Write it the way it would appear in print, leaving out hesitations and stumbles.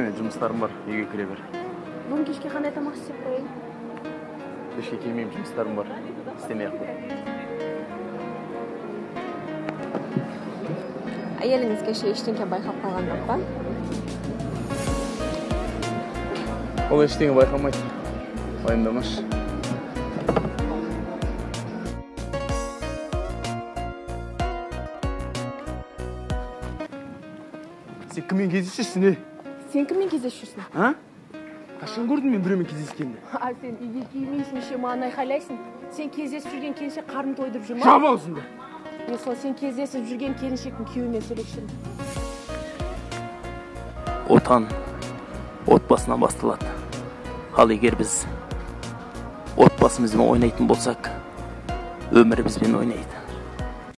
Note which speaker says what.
Speaker 1: мен жұмыстарым бар, үйге кіре бер.
Speaker 2: Бүгін кешке қандай тамақ істеп қояйын?
Speaker 1: Кешке келмеймін, жұмыстарым бар. Істемей-ақ қой.
Speaker 2: Әйеліңіз кеше ештеңе байқап қалған жоқ па?
Speaker 1: Ол ештеңе байқамайды. Уайымдамашы. Сен кіммен кездесесің, не?
Speaker 2: Сен кіммен кездесесің?
Speaker 1: Қашан көрдің мен біреумен кездескенде?
Speaker 2: Сен үйге киімейсің, ше маған айқайлайсың. Сен кездесіп жүрген келіншек қарнын тойдырып жүр ма?
Speaker 1: Жап аузыңды.
Speaker 2: Мен сол сен кездесіп жүрген келіншектің күйеуімен сөйлесшін.
Speaker 3: Отан отбасынан басталады. Ал егер біз отбасымызбен ойнайтын болсақ, өмір бізбен ойнайды.